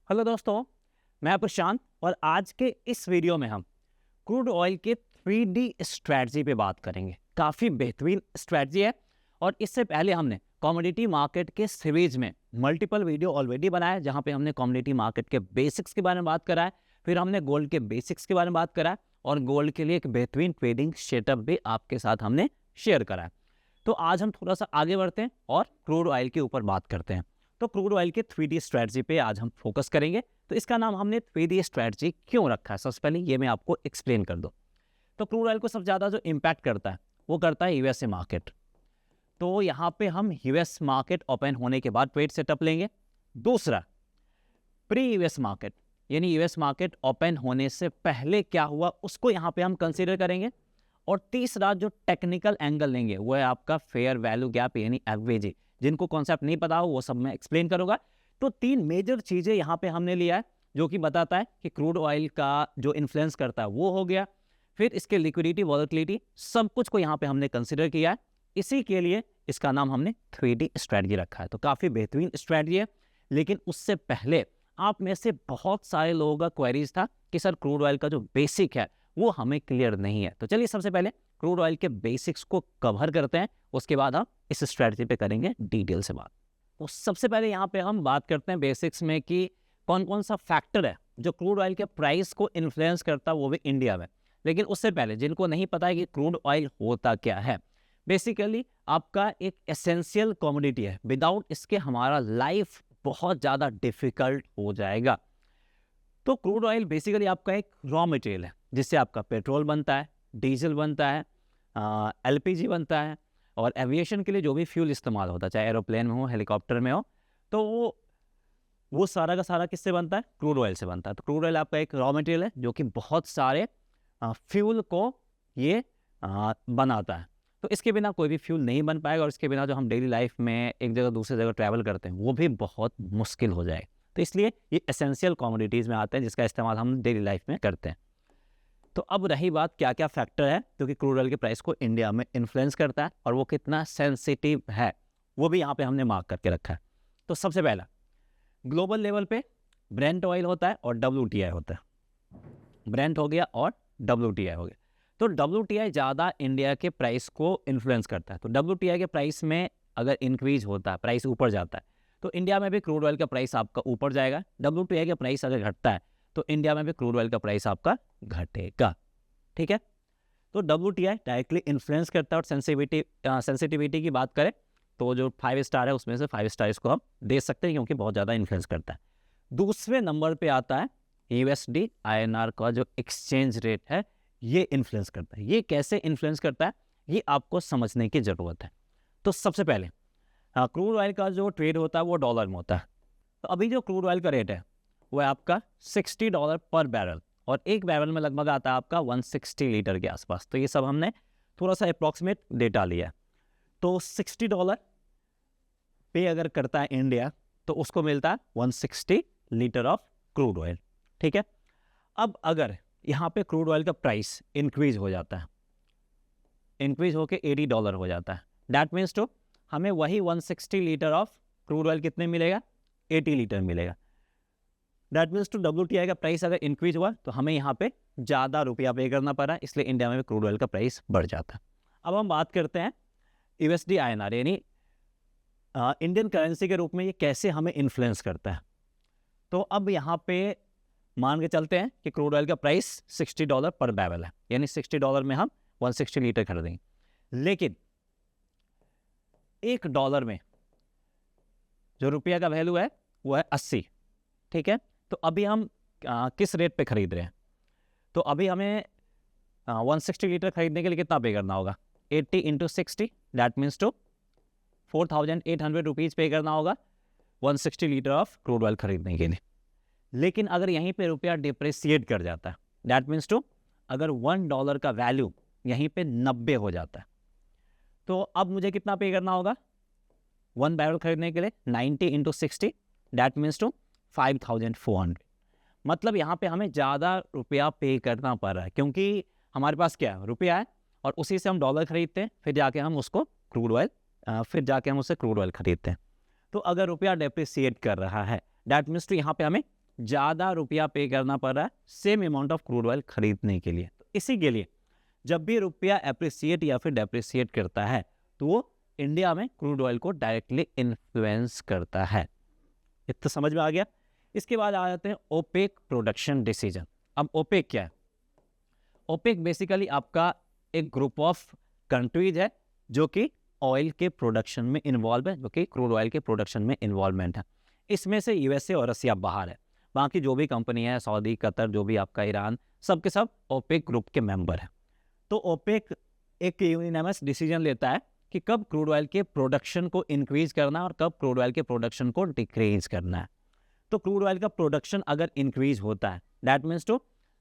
Hello दोस्तों, मैं प्रशांत और आज के इस वीडियो में हम क्रूड ऑयल के 3D स्ट्रैटेजी पे बात करेंगे। काफ़ी बेहतरीन स्ट्रैटेजी है और इससे पहले हमने कमोडिटी मार्केट के सीरीज में मल्टीपल वीडियो ऑलरेडी बनाए जहां पे हमने कमोडिटी मार्केट के बेसिक्स के बारे में बात करा है, फिर हमने गोल्ड के बेसिक्स के बारे में बात करा है और गोल्ड के लिए एक बेहतरीन ट्रेडिंग सेटअप भी आपके साथ हमने शेयर करा है। तो आज हम थोड़ा सा आगे बढ़ते हैं और क्रूड ऑयल के ऊपर बात करते हैं। तो क्रूड ऑयल के 3D स्ट्रैटेजी पे आज हम फोकस करेंगे। तो इसका नाम हमने 3D स्ट्रैटेजी क्यों रखा है, सबसे पहले ये मैं आपको एक्सप्लेन कर दूं। तो क्रूड ऑयल को सबसे ज़्यादा जो इम्पैक्ट करता है वो करता है यूएसए मार्केट। तो यहाँ पे हम यूएस मार्केट ओपन होने के बाद ट्रेड सेटअप लेंगे। दूसरा, प्री यूएस मार्केट, यानी यूएस मार्केट ओपन होने से पहले क्या हुआ उसको यहाँ पे हम कंसिडर करेंगे। और तीसरा जो टेक्निकल एंगल लेंगे वो है आपका फेयर वैल्यू गैप यानी एवरेज। जिनको कॉन्सेप्ट नहीं पता हो वो सब मैं एक्सप्लेन करूंगा। तो तीन मेजर चीज़ें यहाँ पे हमने लिया है जो कि बताता है कि क्रूड ऑयल का जो इन्फ्लुएंस करता है वो हो गया, फिर इसके लिक्विडिटी वॉलेटिलिटी, सब कुछ को यहाँ पे हमने कंसिडर किया है। इसी के लिए इसका नाम हमने 3D स्ट्रैटेजी रखा है। तो काफ़ी बेहतरीन स्ट्रैटेजी है। लेकिन उससे पहले आप में से बहुत सारे लोगों का क्वेरीज था कि सर क्रूड ऑयल का जो बेसिक है वो हमें क्लियर नहीं है। तो चलिए सबसे पहले क्रूड ऑयल के बेसिक्स को कवर करते हैं, उसके बाद हम इस स्ट्रैटेजी पे करेंगे डिटेल से बात। तो सबसे पहले यहाँ पे हम बात करते हैं बेसिक्स में कि कौन कौन सा फैक्टर है जो क्रूड ऑयल के प्राइस को इन्फ्लुएंस करता है, वो भी इंडिया में। लेकिन उससे पहले जिनको नहीं पता है कि क्रूड ऑयल होता क्या है, बेसिकली आपका एक एसेंशियल कमोडिटी है। विदाउट इसके हमारा लाइफ बहुत ज़्यादा डिफिकल्ट हो जाएगा। तो क्रूड ऑयल बेसिकली आपका एक रॉ मटेरियल है जिससे आपका पेट्रोल बनता है, डीजल बनता है, एलपीजी बनता है और एविएशन के लिए जो भी फ्यूल इस्तेमाल होता है, चाहे एरोप्लेन में हो, हेलीकॉप्टर में हो, तो वो सारा का सारा किससे बनता है? क्रूड ऑयल से बनता है। तो क्रूड ऑयल आपका एक रॉ मटेरियल है जो कि बहुत सारे फ्यूल को ये बनाता है। तो इसके बिना कोई भी फ्यूल नहीं बन पाएगा और इसके बिना जो हम डेली लाइफ में एक जगह दूसरी जगह ट्रैवल करते हैं वो भी बहुत मुश्किल हो जाएगा। तो इसलिए ये एसेंशियल कमोडिटीज़ में आते हैं जिसका इस्तेमाल हम डेली लाइफ में करते हैं। तो अब रही बात क्या क्या फैक्टर है जो कि क्रूड ऑयल के प्राइस को इंडिया में इन्फ्लुएंस करता है और वो कितना सेंसिटिव है, वो भी यहाँ पे हमने मार्क करके रखा है। तो सबसे पहला, ग्लोबल लेवल पे ब्रेंट ऑयल होता है और WTI होता है। ब्रेंट हो गया और WTI हो गया। तो WTI ज़्यादा इंडिया के प्राइस को इन्फ्लुएंस करता है। तो WTI के प्राइस में अगर इंक्रीज होता है, प्राइस ऊपर जाता है, तो इंडिया में भी क्रूड ऑयल का प्राइस आपका ऊपर जाएगा। WTI का प्राइस अगर घटता है तो इंडिया में भी क्रूड ऑयल का प्राइस आपका घटेगा। ठीक है, तो WTI डायरेक्टली इन्फ्लुएंस करता है। और सेंसिटिविटी की बात करें तो जो 5 स्टार है उसमें से 5 स्टार इसको हम दे सकते हैं क्योंकि बहुत ज़्यादा इन्फ्लुएंस करता है। दूसरे नंबर पे आता है USD INR का जो एक्सचेंज रेट है, ये इन्फ्लुएंस करता है। ये कैसे इन्फ्लुएंस करता है ये आपको समझने की ज़रूरत है। तो सबसे पहले क्रूड ऑयल का जो ट्रेड होता है वो डॉलर में होता है। तो अभी जो क्रूड ऑयल का रेट है वो है आपका $60 पर बैरल और एक बैरल में लगभग आता है आपका 160 लीटर के आसपास। तो ये सब हमने थोड़ा सा अप्रॉक्सीमेट डेटा लिया है। तो $60 पे अगर करता है इंडिया तो उसको मिलता है 160 लीटर ऑफ क्रूड ऑयल। ठीक है, अब अगर यहाँ पे क्रूड ऑयल का प्राइस इंक्रीज हो जाता है, इंक्रीज होके $80 हो जाता है, दैट मीन्स टू हमें वही 160 लीटर ऑफ क्रूड ऑयल कितने मिलेगा? 80 लीटर मिलेगा। दैट मीन्स टू WTI का प्राइस अगर इंक्रीज हुआ तो हमें यहाँ पे ज़्यादा रुपया पे करना पड़ा, इसलिए इंडिया में भी क्रूड ऑयल का प्राइस बढ़ जाता है। अब हम बात करते हैं USD INR यानी इंडियन करेंसी के रूप में ये कैसे हमें इन्फ्लुएंस करता है। तो अब यहाँ पे मान के चलते हैं कि क्रूड ऑयल का प्राइस $60 पर बैरल है, यानी $60 में हम 160 लीटर खरीदेंगे। लेकिन $1 में जो रुपया का वैल्यू है वो है 80। ठीक है, तो अभी हम किस रेट पे खरीद रहे हैं? तो अभी हमें 160 लीटर खरीदने के लिए कितना पे करना होगा? 80 × 60 दैट मीन्स टू 4,800 रुपीज़ पे करना होगा 160 लीटर ऑफ क्रूड ऑयल खरीदने के लिए। लेकिन अगर यहीं पे रुपया डिप्रिसिएट कर जाता है, दैट मीन्स टू अगर $1 का वैल्यू यहीं पे 90 हो जाता है, तो अब मुझे कितना पे करना होगा 1 बैरल खरीदने के लिए? 90 × 60 दैट मीन्स टू 5,400। मतलब यहाँ पे हमें ज़्यादा रुपया पे करना पड़ रहा है क्योंकि हमारे पास क्या है? रुपया है और उसी से हम डॉलर खरीदते हैं, फिर जाके हम उसको क्रूड ऑयल खरीदते हैं। तो अगर रुपया डेप्रिसिएट कर रहा है दैट मीन्स टू यहाँ पे हमें ज़्यादा रुपया पे करना पड़ रहा है same amount of crude oil खरीदने के लिए। तो इसी के लिए जब भी रुपया एप्रिसिएट या फिर डेप्रिसिएट करता है तो वो इंडिया में क्रूड ऑयल को डायरेक्टली इन्फ्लुएंस करता है। इतना समझ में आ गया। इसके बाद आ जाते हैं ओपेक प्रोडक्शन डिसीजन। अब ओपेक क्या है? ओपेक बेसिकली आपका एक ग्रुप ऑफ कंट्रीज है जो कि ऑयल के प्रोडक्शन में इन्वॉल्व है, जो कि क्रूड ऑयल के प्रोडक्शन में इन्वॉल्वमेंट है। इसमें से यूएसए और रसिया बाहर है, बाकी जो भी कंपनी है, सऊदी, कतर, जो भी आपका ईरान, सब के सब ओपेक ग्रुप के मेंबर है। तो ओपेक एक यूनिनमस डिसीजन लेता है कि कब क्रूड ऑयल के प्रोडक्शन को इंक्रीज करना है और कब क्रूड ऑयल के प्रोडक्शन को डिक्रीज करना है। तो क्रूड ऑयल का प्रोडक्शन अगर इंक्रीज होता है that means to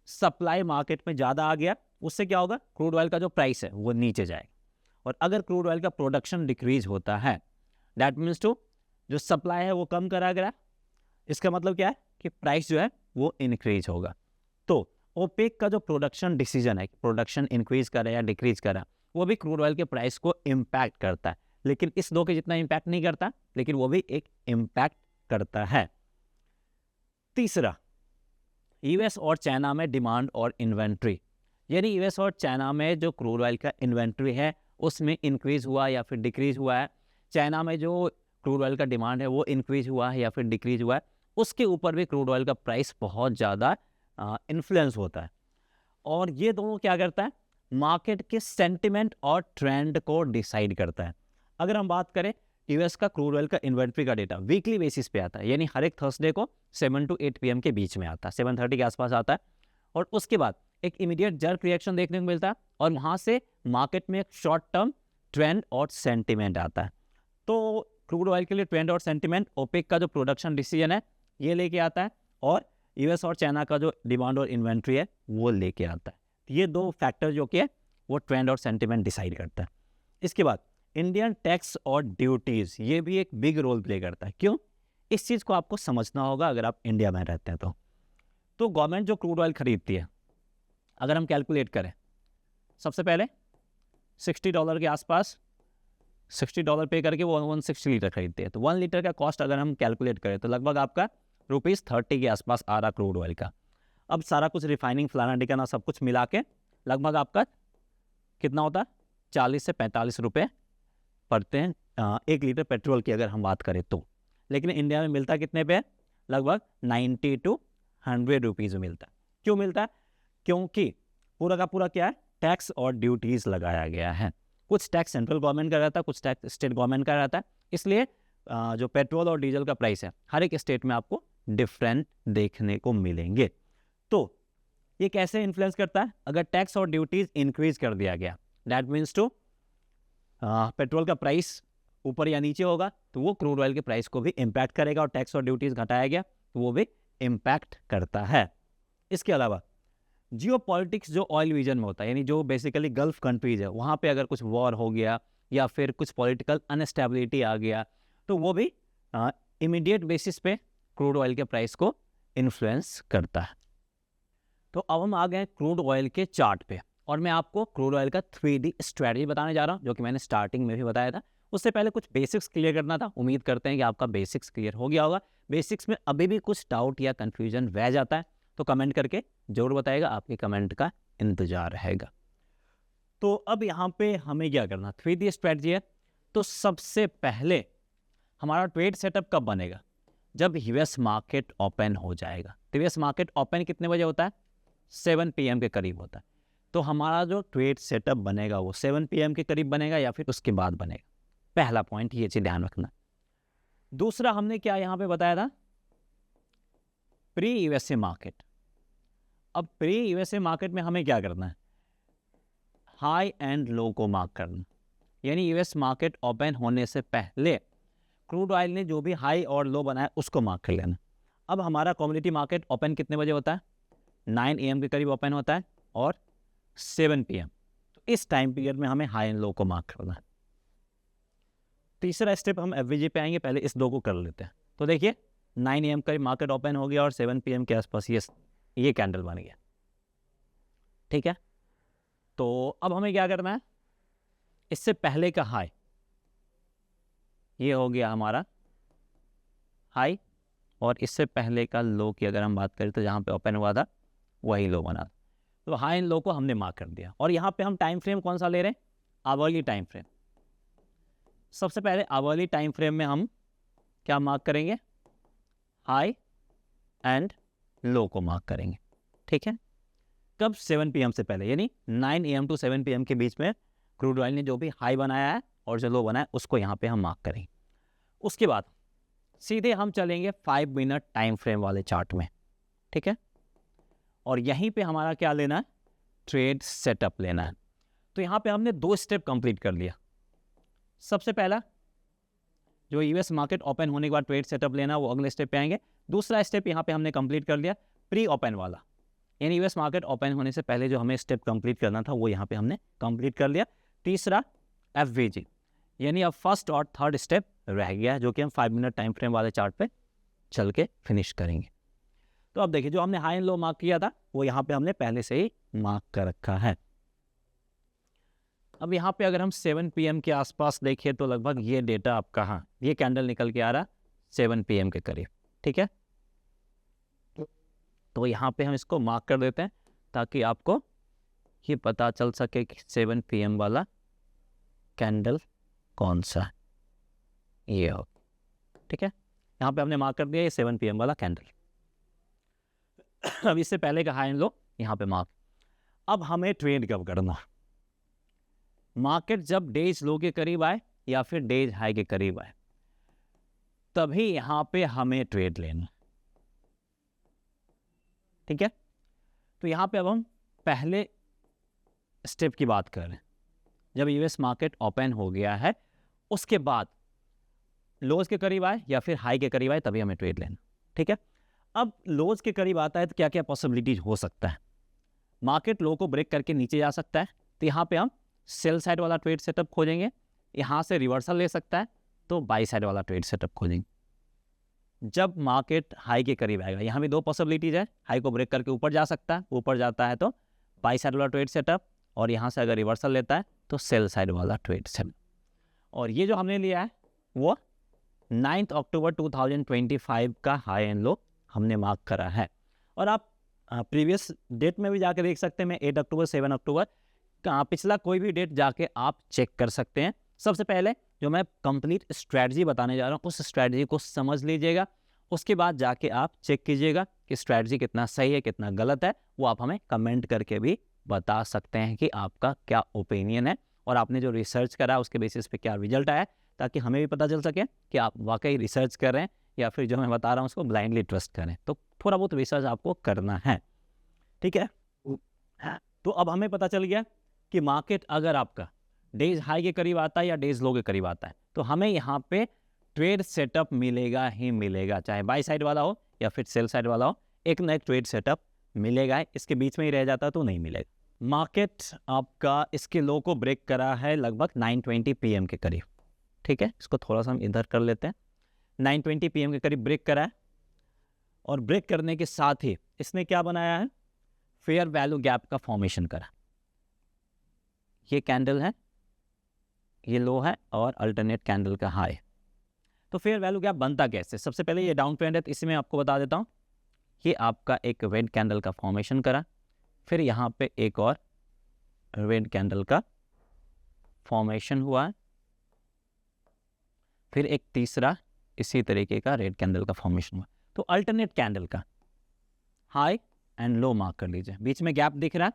supply market में ज़्यादा आ गया, उससे क्या होगा, क्रूड ऑयल का जो प्राइस है वो नीचे जाएगा। और अगर क्रूड ऑयल का प्रोडक्शन डिक्रीज होता है दैट मीन्स टू जो सप्लाई है वो कम करा गया, इसका मतलब क्या है कि प्राइस जो है वो इंक्रीज होगा। तो ओपेक का जो प्रोडक्शन डिसीजन है, प्रोडक्शन इंक्रीज करे या डिक्रीज करे, वो भी क्रूड ऑयल के प्राइस को इम्पैक्ट करता है, लेकिन इस दो के जितना इम्पैक्ट नहीं करता, लेकिन वो भी एक इम्पैक्ट करता है। तीसरा, यूएस और चाइना में डिमांड और इन्वेंट्री, यानी यूएस और चाइना में जो क्रूड ऑयल का इन्वेंट्री है उसमें इंक्रीज हुआ या फिर डिक्रीज हुआ है, चाइना में जो क्रूड ऑयल का डिमांड है वो इंक्रीज हुआ है या फिर डिक्रीज हुआ है, उसके ऊपर भी क्रूड ऑयल का प्राइस बहुत ज़्यादा इन्फ्लुएंस होता है। और ये दोनों क्या करता है, मार्केट के सेंटिमेंट और ट्रेंड को डिसाइड करता है। अगर हम बात करें यूएस का क्रूड ऑयल का इन्वेंट्री का डेटा वीकली बेसिस पे आता है, यानी हर एक थर्सडे को 7 to 8 PM के बीच में आता है, 7:30 के आसपास आता है। और उसके बाद एक इमीडिएट जर्क रिएक्शन देखने को मिलता है और वहाँ से मार्केट में एक शॉर्ट टर्म ट्रेंड और सेंटिमेंट आता है। तो क्रूड ऑयल के लिए ट्रेंड और सेंटिमेंट ओपेक का जो प्रोडक्शन डिसीजन है ये लेके आता है, और यूएस और चाइना का जो डिमांड और इन्वेंट्री है वो लेके आता है। ये दो फैक्टर जो कि है वो ट्रेंड और सेंटिमेंट डिसाइड करता है। इसके बाद इंडियन टैक्स और ड्यूटीज़, ये भी एक बिग रोल प्ले करता है। क्यों? इस चीज़ को आपको समझना होगा अगर आप इंडिया में रहते हैं तो गवर्नमेंट जो क्रूड ऑयल खरीदती है, अगर हम कैलकुलेट करें, सबसे पहले $60 के आसपास, $60 पे करके वो 160 लीटर खरीदते हैं। तो 1 लीटर का कॉस्ट अगर हम कैलकुलेट करें तो लगभग आपका ₹30 के आसपास आ रहा क्रूड ऑयल का। अब सारा कुछ रिफाइनिंग फलाना ढिकाना सब कुछ मिला के लगभग आपका कितना होता है, 40 से 45 रुपये पड़ते हैं 1 लीटर पेट्रोल की अगर हम बात करें तो। लेकिन इंडिया में मिलता कितने पे है, लगभग 90 to 100 रुपीज़ मिलता है। क्यों मिलता है? क्योंकि पूरा का पूरा क्या है, टैक्स और ड्यूटीज़ लगाया गया है। कुछ टैक्स सेंट्रल गवर्नमेंट का रहता है, कुछ टैक्स स्टेट गवर्नमेंट का रहता है। इसलिए जो पेट्रोल और डीजल का प्राइस है हर एक स्टेट में आपको डिफरेंट देखने को मिलेंगे। तो ये कैसे इन्फ्लुएंस करता है? अगर टैक्स और ड्यूटीज़ इंक्रीज कर दिया गया दैट मीन्स टू पेट्रोल का प्राइस ऊपर या नीचे होगा तो वो क्रूड ऑयल के प्राइस को भी इम्पैक्ट करेगा, और टैक्स और ड्यूटीज़ घटाया गया तो वो भी इम्पैक्ट करता है। इसके अलावा जियो पॉलिटिक्स जो ऑयल रीजन में होता है, यानी जो बेसिकली गल्फ कंट्रीज है, वहाँ पे अगर कुछ वॉर हो गया या फिर कुछ पॉलिटिकल अनस्टेबिलिटी आ गया तो वो भी इमीडिएट बेसिस पे क्रूड ऑयल के प्राइस को इन्फ्लुएंस करता है। तो अब हम आ गए क्रूड ऑयल के चार्ट पे, और मैं आपको क्रूड ऑयल का 3D स्ट्रैटेजी बताने जा रहा हूँ, जो कि मैंने स्टार्टिंग में भी बताया था। उससे पहले कुछ बेसिक्स क्लियर करना था। उम्मीद करते हैं कि आपका बेसिक्स क्लियर हो गया होगा। बेसिक्स में अभी भी कुछ डाउट या कन्फ्यूजन रह जाता है तो कमेंट करके जरूर बताइएगा, आपके कमेंट का इंतजार रहेगा। तो अब यहाँ पे हमें क्या करना, 3D स्ट्रैटेजी है। तो सबसे पहले हमारा ट्रेड सेटअप कब बनेगा, जब यूएस मार्केट ओपन हो जाएगा। तो यूएस मार्केट ओपन कितने बजे होता है, 7 PM के करीब होता है। तो हमारा जो ट्रेड सेटअप बनेगा वो 7 PM के करीब बनेगा या फिर उसके बाद बनेगा। पहला पॉइंट ये चीज ध्यान रखना। दूसरा हमने क्या यहाँ पे बताया था, प्री यूएसए मार्केट। अब प्री यूएसए मार्केट में हमें क्या करना है, हाई एंड लो को मार्क करना। यानी यूएस मार्केट ओपन होने से पहले क्रूड ऑयल ने जो भी हाई और लो बनाया उसको मार्क कर लेना। अब हमारा कम्युनिटी मार्केट ओपन कितने बजे होता है, 9 AM के करीब ओपन होता है और 7 PM। तो इस टाइम पीरियड में हमें हाई एंड लो को मार्क करना है। तीसरा स्टेप हम एफवीजी पे आएंगे, पहले इस दो को कर लेते हैं। तो देखिए 9 AM का मार्केट ओपन हो गया और 7 PM के आसपास ये कैंडल बन गया, ठीक है। तो अब हमें क्या करना है, इससे पहले का हाई ये हो गया हमारा हाई, और इससे पहले का लो की अगर हम बात करें तो जहाँ पे ओपन हुआ था वही लो बना। तो हाई एंड लो को हमने मार्क कर दिया। और यहाँ पे हम टाइम फ्रेम कौन सा ले रहे हैं? Hourly time frame. सबसे पहले आवरली टाइम फ्रेम में हम क्या मार्क करेंगे? हाई एंड लो को मार्क करेंगे। ठीक है, कब? 7 PM से पहले, यानी 9 AM टू 7 PM के बीच में क्रूड ऑयल ने जो भी हाई बनाया है और जो लो बनाया है उसको यहाँ पे हम मार्क करेंगे। उसके बाद सीधे हम चलेंगे 5 मिनट टाइम फ्रेम वाले चार्ट में। ठीक है, और यहीं पे हमारा क्या लेना है? ट्रेड सेटअप लेना है। तो यहाँ पे हमने 2 स्टेप कंप्लीट कर लिया। सबसे पहला जो यूएस मार्केट ओपन होने के बाद ट्रेड सेटअप लेना, वो अगले स्टेप पे आएंगे। दूसरा स्टेप यहाँ पे हमने कंप्लीट कर लिया, प्री ओपन वाला, यानी यूएस मार्केट ओपन होने से पहले जो हमें स्टेप कंप्लीट करना था वो यहाँ पे हमने कंप्लीट कर लिया। तीसरा एफवीजी, यानी अब फर्स्ट और थर्ड स्टेप रह गया, जो कि हम 5 मिनट टाइम फ्रेम वाले चार्ट पे चल के फिनिश करेंगे। तो अब देखिए, जो हमने हाई एंड लो मार्क किया था वो यहाँ पे हमने पहले से ही मार्क कर रखा है। अब यहाँ पे अगर हम 7 PM के आसपास देखें तो लगभग ये डेटा आप कहाँ, ये कैंडल निकल के आ रहा 7 PM के करीब। ठीक है, तो यहाँ पे हम इसको मार्क कर देते हैं ताकि आपको ये पता चल सके कि 7 PM वाला कैंडल कौन सा, ये हो। ठीक है, यहाँ पे हमने मार्क कर दिया ये 7 PM वाला कैंडल। अब इससे पहले का हाई एंड लो यहाँ पे मार्क। अब हमें ट्रेड कब करना? मार्केट जब डेज लो के करीब आए या फिर डेज हाई के करीब आए, तभी यहाँ पे हमें ट्रेड लेना। ठीक है, तो यहाँ पे अब हम पहले स्टेप की बात कर रहे हैं। जब यूएस मार्केट ओपन हो गया है उसके बाद लोज के करीब आए या फिर हाई के करीब आए तभी हमें ट्रेड लेना। ठीक है, अब लोज के करीब आता है तो क्या क्या पॉसिबिलिटीज हो सकता है? मार्केट लो को ब्रेक करके नीचे जा सकता है, तो यहाँ पे हम सेल साइड वाला ट्रेड सेटअप खोजेंगे। यहाँ से रिवर्सल ले सकता है तो बाई साइड वाला ट्रेड सेटअप खोजेंगे। जब मार्केट हाई के करीब आएगा, यहाँ भी 2 पॉसिबिलिटीज है, हाई को ब्रेक करके ऊपर जा सकता है, ऊपर जाता है तो बाई साइड वाला ट्रेड सेटअप, और यहाँ से अगर रिवर्सल लेता है तो सेल साइड वाला ट्रेड सेटअप। और ये जो हमने लिया है वो 9 अक्टूबर 2025 का हाई एंड लो हमने मार्क करा है। और आप प्रीवियस डेट में भी जाके देख सकते हैं, मैं 8 अक्टूबर 7 अक्टूबर पिछला कोई भी डेट जाके आप चेक कर सकते हैं। सबसे पहले जो मैं कंप्लीट स्ट्रैटेजी बताने जा रहा हूँ उस स्ट्रैटेजी को समझ लीजिएगा, उसके बाद जाके आप चेक कीजिएगा कि स्ट्रैटेजी कितना सही है कितना गलत है। वो आप हमें कमेंट करके भी बता सकते हैं कि आपका क्या ओपिनियन है और आपने जो रिसर्च करा उसके बेसिस पे क्या रिजल्ट आया, ताकि हमें भी पता चल सके कि आप वाकई रिसर्च कर रहे हैं या फिर जो मैं बता रहा हूँ उसको ब्लाइंडली ट्रस्ट करें। तो थोड़ा बहुत रिसर्च आपको करना है। ठीक है, तो अब हमें पता चल गया कि मार्केट अगर आपका डेज हाई के करीब आता है या डेज लो के करीब आता है तो हमें यहाँ पे ट्रेड सेटअप मिलेगा ही मिलेगा, चाहे बाई साइड वाला हो या फिर सेल साइड वाला हो, एक ना एक ट्रेड सेटअप मिलेगा ही। इसके बीच में ही रह जाता तो नहीं मिलेगा। मार्केट आपका इसके लो को ब्रेक करा है लगभग 9:20 PM के करीब। ठीक है, इसको थोड़ा सा हम इधर कर लेते हैं। 9:20 PM के करीब ब्रेक करा है और ब्रेक करने के साथ ही इसने क्या बनाया है? फेयर वैल्यू गैप का फॉर्मेशन करा। ये कैंडल है, ये लो है और अल्टरनेट कैंडल का हाई। तो फेयर वैल्यू गैप बनता कैसे? सबसे पहले ये डाउन ट्रेंड है तो इसी में आपको बता देता हूँ। ये आपका एक रेड कैंडल का फॉर्मेशन करा, फिर यहाँ पे एक और रेड कैंडल का फॉर्मेशन हुआ, फिर एक तीसरा इसी तरीके का रेड कैंडल का फॉर्मेशन हुआ। तो अल्टरनेट कैंडल का हाई एंड लो मार्क कर लीजिए, बीच में गैप दिख रहा है,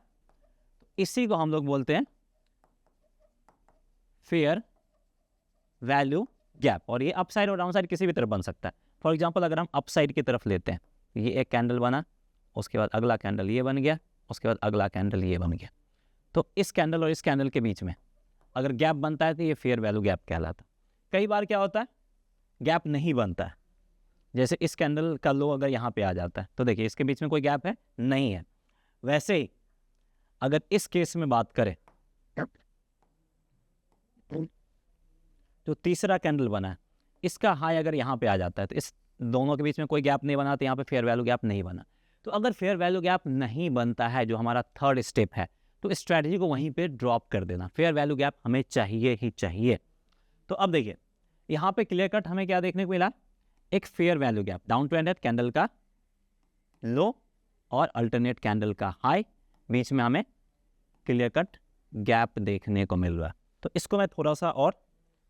इसी को हम लोग बोलते हैं फेयर वैल्यू गैप। और ये अप साइड और डाउन साइड किसी भी तरफ बन सकता है। फॉर एग्जांपल अगर हम अप साइड की तरफ लेते हैं, ये एक कैंडल बना, उसके बाद अगला कैंडल ये बन गया, उसके बाद अगला कैंडल ये बन गया। तो इस कैंडल और इस कैंडल के बीच में अगर गैप बनता है तो ये फेयर वैल्यू गैप कहलाता है। कई बार क्या होता है, गैप नहीं बनता है, जैसे इस कैंडल का लो अगर यहाँ पे आ जाता है तो देखिए इसके बीच में कोई गैप है नहीं है। वैसे ही अगर इस केस में बात करें, जो तीसरा कैंडल बना है इसका हाई अगर यहाँ पे आ जाता है तो इस दोनों के बीच में कोई गैप नहीं बना, तो यहाँ पे फेयर वैल्यू गैप नहीं बना। तो अगर फेयर वैल्यू गैप नहीं बनता है, जो हमारा थर्ड स्टेप है, तो स्ट्रैटेजी को वहीं पे ड्रॉप कर देना। फेयर वैल्यू गैप हमें चाहिए ही चाहिए। तो अब देखिए यहाँ पे क्लियर कट हमें क्या देखने को मिला, एक fair value gap, down trended candle का लो और अल्टरनेट कैंडल का हाई, बीच में हमें क्लियर कट गैप देखने को मिल रहा है। तो इसको मैं थोड़ा सा और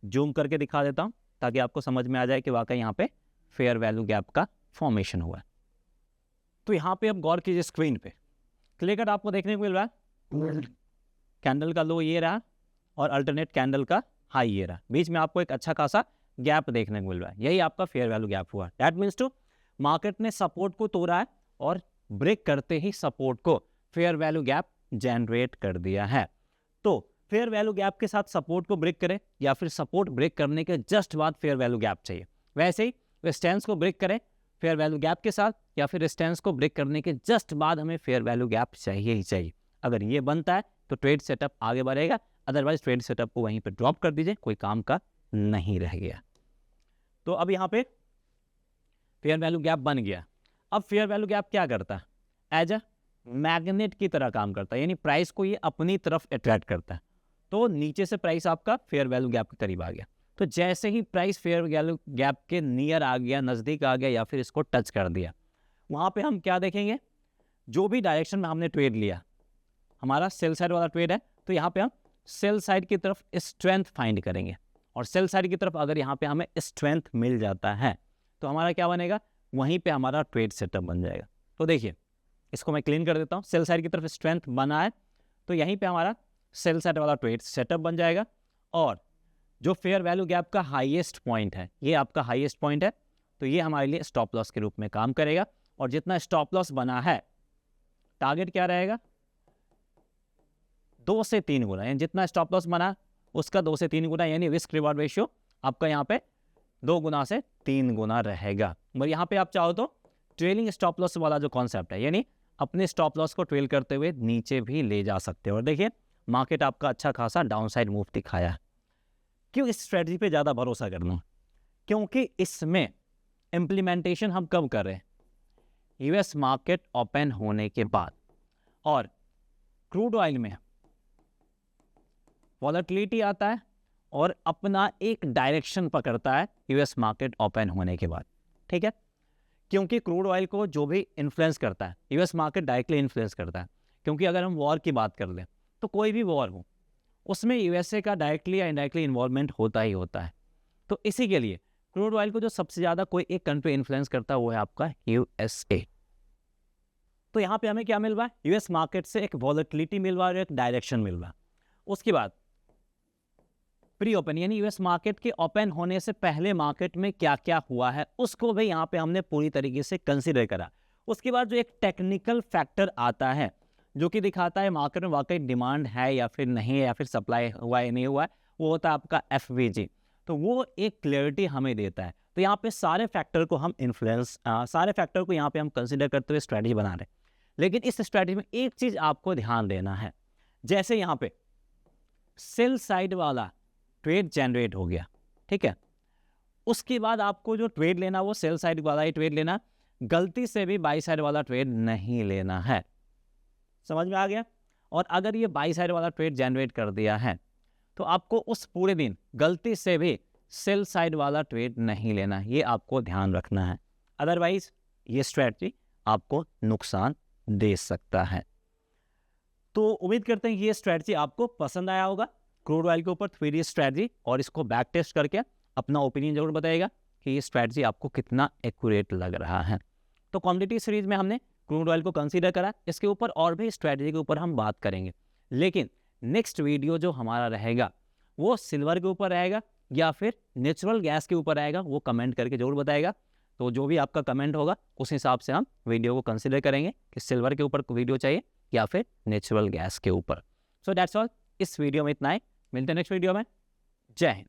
जूम करके दिखा देता हूं ताकि आपको समझ में आ जाए कि वाकई यहाँ पे फेयर वैल्यू गैप का फॉर्मेशन हुआ है। तो यहाँ पे अब गौर कीजिए, स्क्रीन पे क्लियर कट आपको देखने को मिल रहा है, कैंडल का लो ये रहा और अल्टरनेट कैंडल का हाई ये रहा, बीच में आपको एक अच्छा खासा गैप देखने को मिल रहा है, यही आपका फेयर वैल्यू गैप हुआ। दैट मीन्स टू मार्केट ने सपोर्ट को तोड़ा है और ब्रेक करते ही सपोर्ट को फेयर वैल्यू गैप जनरेट कर दिया है। तो फेयर वैल्यू गैप के साथ सपोर्ट को ब्रेक करें या फिर सपोर्ट ब्रेक करने के जस्ट बाद फेयर वैल्यू गैप चाहिए, वैसे ही रेजिस्टेंस को ब्रेक करें फेयर वैल्यू गैप के साथ या फिर रेजिस्टेंस को ब्रेक करने के जस्ट बाद हमें फेयर वैल्यू गैप चाहिए ही चाहिए। अगर ये बनता है तो ट्रेड सेटअप आगे बढ़ेगा, अदरवाइज ट्रेड सेटअप को वहीं पे ड्रॉप कर दीजिए, कोई काम का नहीं रह गया। तो अब यहाँ पे फेयर वैल्यू गैप बन गया। अब फेयर वैल्यू गैप क्या करता है, एज अ मैग्नेट की तरह काम करता है, यानी प्राइस को ये अपनी तरफ अट्रैक्ट करता है। तो नीचे से प्राइस आपका फेयर वैल्यू गैप के करीब आ गया, तो जैसे ही प्राइस फेयर वैल्यू गैप के नियर आ गया, नज़दीक आ गया या फिर इसको टच कर दिया, वहाँ पे हम क्या देखेंगे, जो भी डायरेक्शन में हमने ट्रेड लिया, हमारा सेल साइड वाला ट्रेड है, तो यहाँ पे हम सेल साइड की तरफ स्ट्रेंथ फाइंड करेंगे और सेल साइड की तरफ अगर यहाँ पे हमें स्ट्रेंथ मिल जाता है तो हमारा क्या बनेगा, वहीं पे हमारा ट्रेड सेटअप बन जाएगा। तो देखिए इसको मैं क्लीन कर देता हूँ, सेल साइड की तरफ स्ट्रेंथ बना है तो यहीं पे हमारा सेल साइड वाला ट्रेड सेटअप बन जाएगा और जो फेयर वैल्यू गैप का हाईएस्ट पॉइंट है, ये आपका हाईएस्ट पॉइंट है, तो ये हमारे लिए स्टॉप लॉस के रूप में काम करेगा। और जितना स्टॉप लॉस बना है, टारगेट क्या रहेगा, 2 से 3 गुना, यानी जितना स्टॉप लॉस बना उसका 2 से 3 गुना, यानी रिस्क रिवॉर्ड रेशियो आपका यहाँ पे 2 गुना से 3 गुना रहेगा। और यहाँ पे आप चाहो तो ट्रेलिंग स्टॉप लॉस वाला जो कॉन्सेप्ट है, यानी अपने स्टॉप लॉस को ट्रेल करते हुए नीचे भी ले जा सकते हो। और देखिए मार्केट आपका अच्छा खासा डाउन साइड मूव दिखाया है। क्यों इस स्ट्रेटजी पे ज़्यादा भरोसा करना, क्योंकि इसमें इम्प्लीमेंटेशन हम कब कर रहे हैं, यूएस मार्केट ओपन होने के बाद, और क्रूड ऑयल में वॉलेटिलिटी आता है और अपना एक डायरेक्शन पकड़ता है यूएस मार्केट ओपन होने के बाद, ठीक है। क्योंकि क्रूड ऑयल को जो भी इन्फ्लुएंस करता है यूएस मार्केट डायरेक्टली इन्फ्लुएंस करता है, क्योंकि अगर हम वॉर की बात कर लें तो कोई भी वॉर हो उसमें यूएसए का डायरेक्टली या इनडायरेक्टली इन्वॉल्वमेंट होता ही होता है। तो इसी के लिए क्रूड ऑयल को जो सबसे ज़्यादा कोई एक कंट्री इन्फ्लुएंस करता है वो है आपका यूएसए। तो यहाँ पे हमें क्या मिल रहा है, यूएस मार्केट से एक वॉलेटिलिटी मिल रहा है और एक डायरेक्शन मिल रहा है। उसके बाद प्री ओपन, यानी यूएस मार्केट के ओपन होने से पहले मार्केट में क्या क्या हुआ है उसको भी यहाँ पे हमने पूरी तरीके से कंसिडर करा। उसके बाद जो एक टेक्निकल फैक्टर आता है जो कि दिखाता है मार्केट में वाकई डिमांड है या फिर नहीं है, या फिर सप्लाई हुआ है नहीं हुआ है, वो होता है आपका FVG। तो वो एक क्लैरिटी हमें देता है। तो यहाँ पे सारे फैक्टर को हम सारे फैक्टर को यहाँ पे हम कंसिडर करते हुए स्ट्रैटेजी बना रहे हैं। लेकिन इस स्ट्रैटेजी में एक चीज़ आपको ध्यान देना है, जैसे यहाँ पे सेल साइड वाला ट्रेड जनरेट हो गया, ठीक है, उसके बाद आपको जो ट्रेड लेना वो सेल साइड वाला ही ट्रेड लेना, गलती से भी बाई साइड वाला ट्रेड नहीं लेना है। समझ में आ गया। और अगर ये बाई साइड वाला ट्रेड जनरेट कर दिया है तो आपको उस पूरे दिन गलती से भी सेल साइड वाला ट्रेड नहीं लेना है, ये आपको ध्यान रखना है, अदरवाइज ये स्ट्रैटेजी आपको नुकसान दे सकता है। तो उम्मीद करते हैं कि ये स्ट्रैटेजी आपको पसंद आया होगा, क्रूड ऑयल के ऊपर 3D स्ट्रैटेजी, और इसको बैक टेस्ट करके अपना ओपिनियन जरूर बताइएगा कि ये स्ट्रैटेजी आपको कितना एक्यूरेट लग रहा है। तो कमोडिटी सीरीज में हमने क्रूड ऑयल को कंसीडर करा, इसके ऊपर और भी स्ट्रैटेजी के ऊपर हम बात करेंगे, लेकिन नेक्स्ट वीडियो जो हमारा रहेगा वो सिल्वर के ऊपर रहेगा या फिर नेचुरल गैस के ऊपर रहेगा, वो कमेंट करके जरूर बताएगा। तो जो भी आपका कमेंट होगा उस हिसाब से हम वीडियो को कंसीडर करेंगे कि सिल्वर के ऊपर वीडियो चाहिए या फिर नेचुरल गैस के ऊपर। सो दैट्स ऑल, इस वीडियो में इतना ही, मिलते हैं नेक्स्ट वीडियो में। जय हिंद।